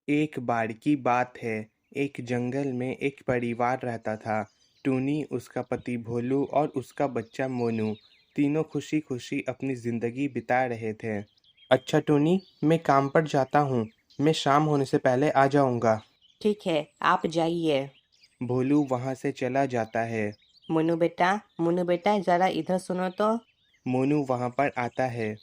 एक बार की बात है, एक जंगल में एक परिवार रहता था। टूनी, उसका पति भोलू और उसका बच्चा मोनू तीनों खुशी-खुशी अपनी जिंदगी बिता रहे थे। अच्छा टूनी, मैं काम पर जाता हूँ। मैं शाम होने से पहले आ जाऊँगा। ठीक है, आप जाइए। भोलू वहाँ से चला जाता है। मुन्नू बेटा जरा इधर सुनो तो। मोनू वहाँ पर आता है।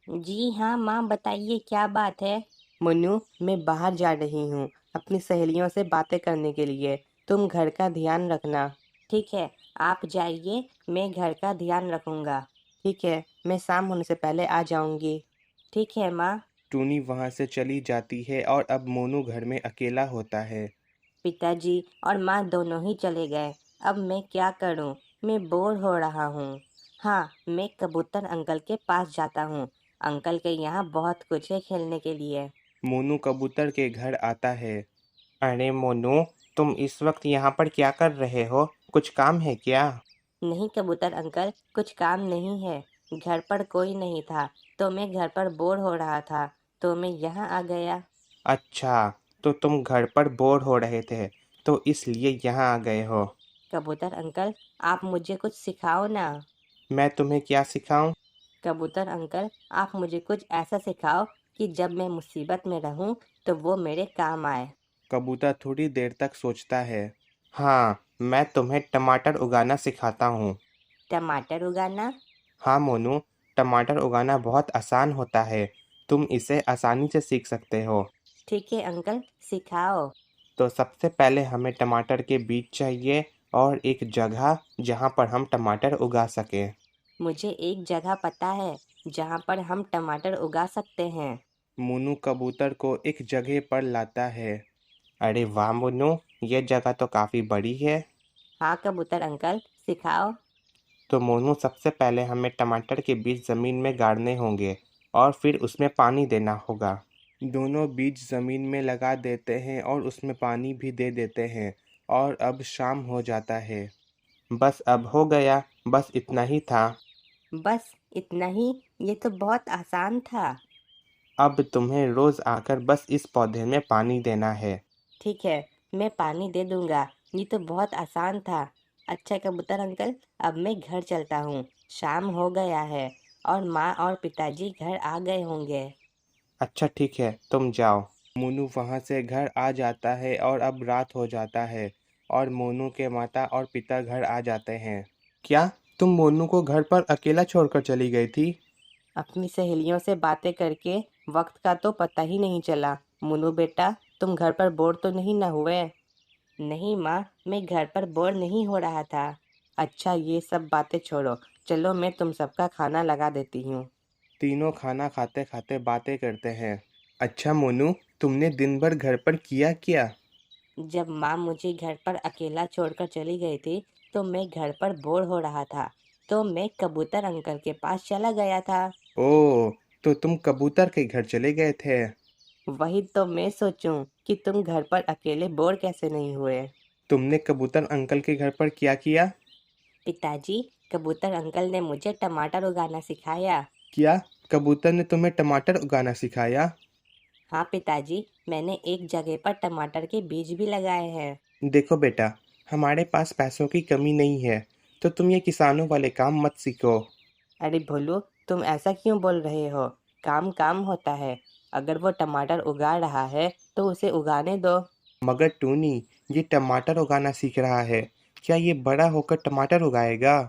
जी हाँ माँ, बताइए क्या बात है। मुन्नू, मैं बाहर जा रही हूँ अपनी सहेलियों से बातें करने के लिए। तुम घर का ध्यान रखना। ठीक है, आप जाइए, मैं घर का ध्यान रखूंगा। ठीक है, मैं शाम होने से पहले आ जाऊंगी। ठीक है माँ। टूनी वहाँ से चली जाती है और अब मोनू घर में अकेला होता है। पिताजी और माँ दोनों ही चले गए। अब मैं क्या करूं? मैं बोर हो रहा हूँ। हाँ, मैं कबूतर अंकल के पास जाता हूँ। अंकल के यहाँ बहुत कुछ है खेलने के लिए। मोनू कबूतर के घर आता है। अरे मोनू, तुम इस वक्त यहाँ पर क्या कर रहे हो? कुछ काम है क्या? नहीं कबूतर अंकल, कुछ काम नहीं है। घर पर कोई नहीं था, तो मैं घर पर बोर हो रहा था, तो मैं यहाँ आ गया। अच्छा, तो तुम घर पर बोर हो रहे थे, तो इसलिए यहाँ आ गए हो। कबूतर अंकल, आप मुझे कुछ सिखाओ ना। मैं तुम्हें क्या सिखाऊं? कबूतर अंकल, आप मुझे कुछ ऐसा सिखाओ कि जब मैं मुसीबत में रहूं तो वो मेरे काम आए। कबूतर थोड़ी देर तक सोचता है। हाँ, मैं तुम्हें टमाटर उगाना सिखाता हूँ। टमाटर उगाना? हाँ मोनू, टमाटर उगाना बहुत आसान होता है। तुम इसे आसानी से सीख सकते हो। ठीक है अंकल, सिखाओ। तो सबसे पहले हमें टमाटर के बीज चाहिए और एक जगह जहाँ पर हम टमाटर उगा सकें। मुझे एक जगह पता है जहाँ पर हम टमाटर उगा सकते हैं। मोनू कबूतर को एक जगह पर लाता है। अरे वाह मोनू, ये जगह तो काफ़ी बड़ी है। हाँ कबूतर अंकल, सिखाओ। तो मोनू, सबसे पहले हमें टमाटर के बीज ज़मीन में गाड़ने होंगे और फिर उसमें पानी देना होगा। दोनों बीज ज़मीन में लगा देते हैं और उसमें पानी भी दे देते हैं और अब शाम हो जाता है। बस अब हो गया, बस इतना ही था। बस इतना ही? ये तो बहुत आसान था। अब तुम्हें रोज़ आकर बस इस पौधे में पानी देना है। ठीक है, मैं पानी दे दूंगा। ये तो बहुत आसान था। अच्छा कबूतर अंकल, अब मैं घर चलता हूँ। शाम हो गया है और माँ और पिताजी घर आ गए होंगे। अच्छा ठीक है, तुम जाओ। मोनू वहाँ से घर आ जाता है और अब रात हो जाता है और मोनू के माता और पिता घर आ जाते हैं। क्या तुम मोनू को घर पर अकेला छोड़कर चली गई थी? अपनी सहेलियों से बातें करके वक्त का तो पता ही नहीं चला। मुन्नू बेटा, तुम घर पर बोर तो नहीं न हुए? नहीं माँ, मैं घर पर बोर नहीं हो रहा था। अच्छा, ये सब बातें छोड़ो, चलो मैं तुम सबका खाना लगा देती हूँ। तीनों खाना खाते खाते बातें करते हैं। अच्छा मोनू, तुमने दिन भर घर पर किया क्या? जब माँ मुझे घर पर अकेला छोड़कर चली गई थी, तो मैं घर पर बोर हो रहा था, तो मैं कबूतर अंकल के पास चला गया था। ओह, तो तुम कबूतर के घर चले गए थे। वही तो मैं सोचूं कि तुम घर पर अकेले बोर कैसे नहीं हुए। तुमने कबूतर अंकल के घर पर क्या किया? पिताजी, कबूतर अंकल ने मुझे टमाटर उगाना सिखाया। क्या कबूतर ने तुम्हें टमाटर उगाना सिखाया? हाँ पिताजी, मैंने एक जगह पर टमाटर के बीज भी लगाए हैं। देखो बेटा, हमारे पास पैसों की कमी नहीं है, तो तुम ये किसानों वाले काम मत सीखो। अरे भोलू, तुम ऐसा क्यों बोल रहे हो? काम काम होता है। अगर वो टमाटर उगा रहा है तो उसे उगाने दो। मगर टूनी, ये टमाटर उगाना सीख रहा है। क्या ये बड़ा होकर टमाटर उगाएगा?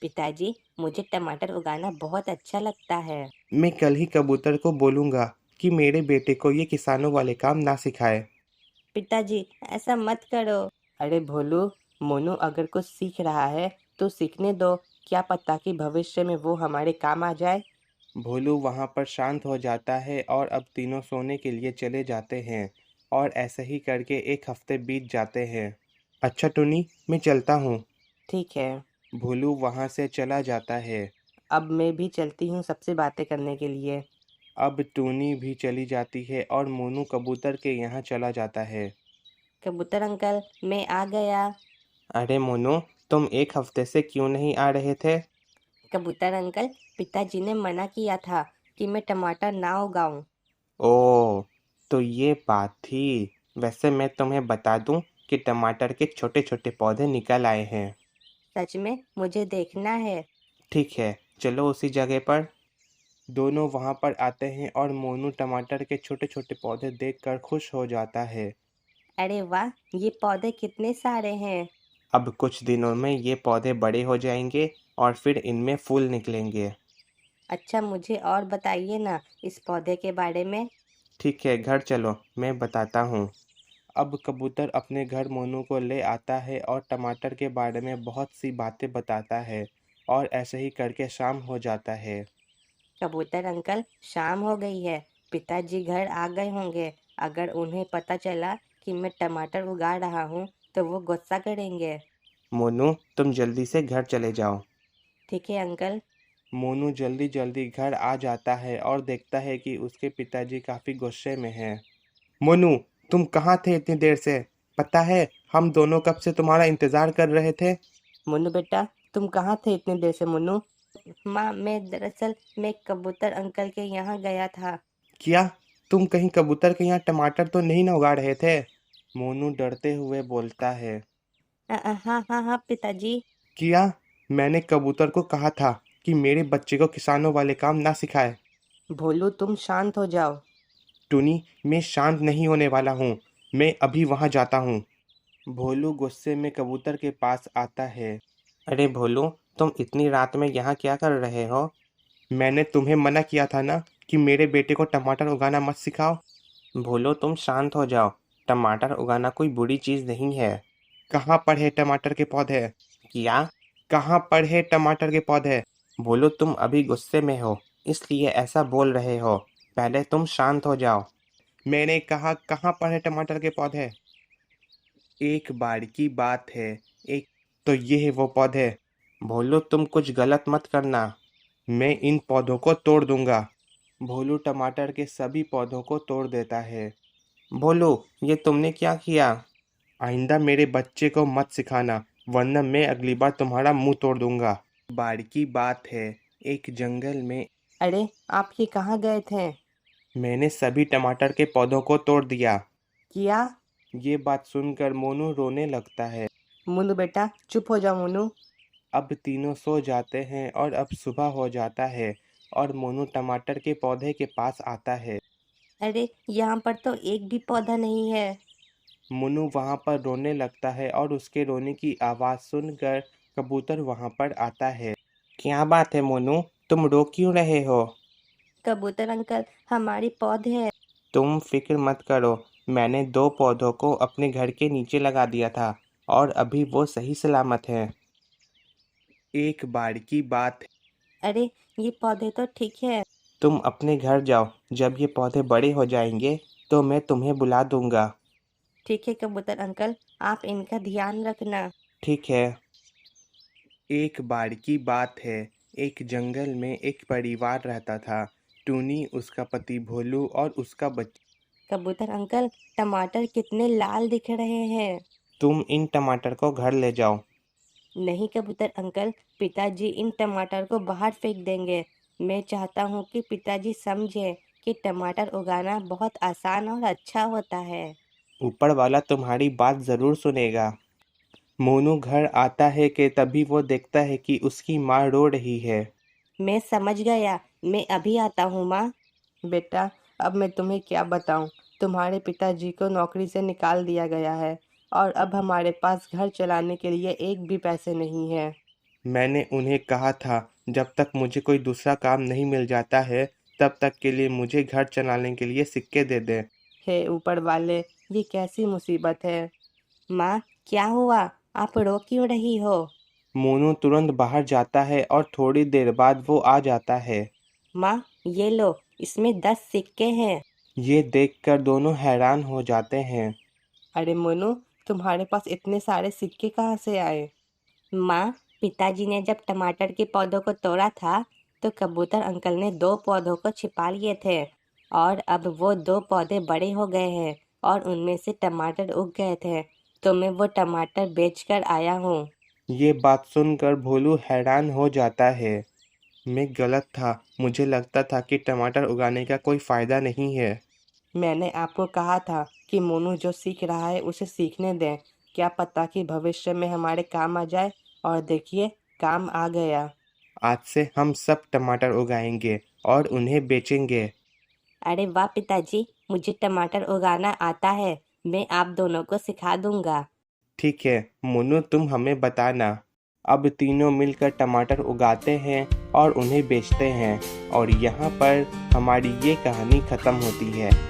पिताजी, मुझे टमाटर उगाना बहुत अच्छा लगता है। मैं कल ही कबूतर को बोलूँगा कि मेरे बेटे को ये किसानों वाले काम ना सिखाए। पिताजी, ऐसा मत करो। अरे भोलू, मोनू अगर कुछ सीख रहा है तो सीखने दो। क्या पता कि भविष्य में वो हमारे काम आ जाए। भोलू वहाँ पर शांत हो जाता है और अब तीनों सोने के लिए चले जाते हैं और ऐसे ही करके एक हफ्ते बीत जाते हैं। अच्छा टुनी, मैं चलता हूँ। ठीक है, भोलू वहाँ से चला जाता है। अब मैं भी चलती हूँ सबसे बातें करने के लिए। अब टूनी भी चली जाती है और मोनू कबूतर के यहाँ चला जाता है। कबूतर अंकल, मैं आ गया। अरे मोनू, तुम एक हफ्ते से क्यों नहीं आ रहे थे? कबूतर अंकल, पिताजी ने मना किया था कि मैं टमाटर ना उगाऊं। ओह, तो ये बात थी। वैसे मैं तुम्हें बता दूं कि टमाटर के छोटे छोटे पौधे निकल आए हैं। सच में? मुझे देखना है। ठीक है, चलो उसी जगह पर। दोनों वहां पर आते हैं और मोनू टमाटर के छोटे छोटे पौधे देखकर खुश हो जाता है। अरे वाह, ये पौधे कितने सारे हैं। अब कुछ दिनों में ये पौधे बड़े हो जाएंगे और फिर इनमें फूल निकलेंगे। अच्छा, मुझे और बताइए ना इस पौधे के बारे में। ठीक है, घर चलो, मैं बताता हूँ। अब कबूतर अपने घर मोनू को ले आता है और टमाटर के बारे में बहुत सी बातें बताता है। और ऐसे ही करके शाम हो जाता है। कबूतर अंकल, शाम हो गई है। पिताजी घर आ गए होंगे। अगर उन्हें पता चला कि मैं टमाटर उगा रहा हूँ तो वो गुस्सा करेंगे। मोनू, तुम जल्दी से घर चले जाओ। ठीक है अंकल। मोनू जल्दी जल्दी घर आ जाता है और देखता है कि उसके पिताजी काफी गुस्से में हैं। मोनू, तुम कहाँ थे इतनी देर से? पता है, हम दोनों कब से तुम्हारा इंतजार कर रहे थे। मुन्नू बेटा, तुम कहाँ थे इतनी देर से मुन्नू? माँ, मैं कबूतर अंकल के यहाँ गया था। क्या? तुम कहीं कबूतर के यहाँ टमाटर तो नहीं ना उगा रहे थे? मोनू डरते हुए बोलता है। हाँ हाँ हाँ पिताजी। किया, मैंने कबूतर को कहा था कि मेरे बच्चे को किसानों वाले काम ना सिखाए। भोलू, तुम शांत हो जाओ। टुनी, मैं शांत नहीं होने वाला हूँ। मैं अभी वहां जाता हूँ। भोलू गुस्से में कबूतर के पास आता है। अरे भोलू, तुम इतनी रात में यहाँ क्या कर रहे हो? मैंने तुम्हें मना किया था ना कि मेरे बेटे को टमाटर उगाना मत सिखाओ। भोलू, तुम शांत हो जाओ। टमाटर उगाना कोई बुरी चीज नहीं है। कहाँ पर है टमाटर के पौधे? क्या? कहाँ पर है टमाटर के पौधे? भोलू, तुम अभी गुस्से में हो, इसलिए ऐसा बोल रहे हो। पहले तुम शांत हो जाओ। मैंने कहा कहाँ पर है टमाटर के पौधे? एक बार की बात है। एक तो ये है वो पौधे। भोलू, तुम कुछ गलत मत करना। मैं इन पौधों को तोड़ दूंगा। भोलू टमाटर के सभी पौधों को तोड़ देता है। भोलू, ये तुमने क्या किया? आइंदा मेरे बच्चे को मत सिखाना, वरना मैं अगली बार तुम्हारा मुंह तोड़ दूंगा। बार की बात है। एक जंगल में। अरे, आप ये कहाँ गए थे? मैंने सभी टमाटर के पौधों को तोड़ दिया। किया? ये बात सुनकर मोनू रोने लगता है। मुन्नू बेटा, चुप हो जाओ मुन्नू। अब तीनों सो जाते हैं और अब सुबह हो जाता है। और मोनू टमाटर के पौधे के पास आता है। अरे, यहाँ पर तो एक भी पौधा नहीं है। मोनू वहां पर रोने लगता है और उसके रोने की आवाज सुनकर कबूतर वहां पर आता है। क्या बात है मोनू, तुम रो क्यों रहे हो? कबूतर अंकल, हमारी पौधे है। तुम फिक्र मत करो। मैंने दो पौधों को अपने घर के नीचे लगा दिया था और अभी वो सही सलामत हैं। एक बार की बात है। अरे, ये पौधे तो ठीक है। तुम अपने घर जाओ। जब ये पौधे बड़े हो जाएंगे तो मैं तुम्हें बुला दूंगा। ठीक है कबूतर अंकल, आप इनका ध्यान रखना। ठीक है। एक बार की बात है। एक जंगल में एक परिवार रहता था। टूनी, उसका पति भोलू और उसका बच्चा। कबूतर अंकल, टमाटर कितने लाल दिख रहे हैं। तुम इन टमाटर को घर ले जाओ। नहीं कबूतर अंकल, पिताजी इन टमाटर को बाहर फेंक देंगे। मैं चाहता हूँ कि पिताजी समझे कि टमाटर उगाना बहुत आसान और अच्छा होता है। ऊपर वाला तुम्हारी बात जरूर सुनेगा। मोनू घर आता है कि तभी वो देखता है कि उसकी माँ रो रही है। मैं समझ गया, मैं अभी आता हूँ माँ। बेटा, अब मैं तुम्हें क्या बताऊँ। तुम्हारे पिताजी को नौकरी से निकाल दिया गया है और अब हमारे पास घर चलाने के लिए एक भी पैसे नहीं है। मैंने उन्हें कहा था, जब तक मुझे कोई दूसरा काम नहीं मिल जाता है तब तक के लिए मुझे घर चलाने के लिए सिक्के दे दें। हे ऊपर वाले, ये कैसी मुसीबत है। माँ, क्या हुआ? आप रो क्यों रही हो? मोनू तुरंत बाहर जाता है और थोड़ी देर बाद वो आ जाता है। माँ, ये लो, इसमें 10 सिक्के हैं। ये देखकर दोनों हैरान हो जाते हैं। अरे मोनू, तुम्हारे पास इतने सारे सिक्के कहाँ से आए? माँ, पिताजी ने जब टमाटर के पौधों को तोड़ा था तो कबूतर अंकल ने 2 पौधों को छिपा लिए थे। और अब वो 2 पौधे बड़े हो गए हैं और उनमें से टमाटर उग गए थे, तो मैं वो टमाटर बेचकर आया हूँ। ये बात सुनकर भोलू हैरान हो जाता है। मैं गलत था, मुझे लगता था कि टमाटर उगाने का कोई फायदा नहीं है। मैंने आपको कहा था कि मोनू जो सीख रहा है उसे सीखने दें। क्या पता कि भविष्य में हमारे काम आ जाए। और देखिए, काम आ गया। आज से हम सब टमाटर उगाएंगे और उन्हें बेचेंगे। अरे वाह पिताजी, मुझे टमाटर उगाना आता है। मैं आप दोनों को सिखा दूंगा। ठीक है मोनू, तुम हमें बताना। अब तीनों मिलकर टमाटर उगाते हैं और उन्हें बेचते हैं, और यहाँ पर हमारी ये कहानी ख़त्म होती है।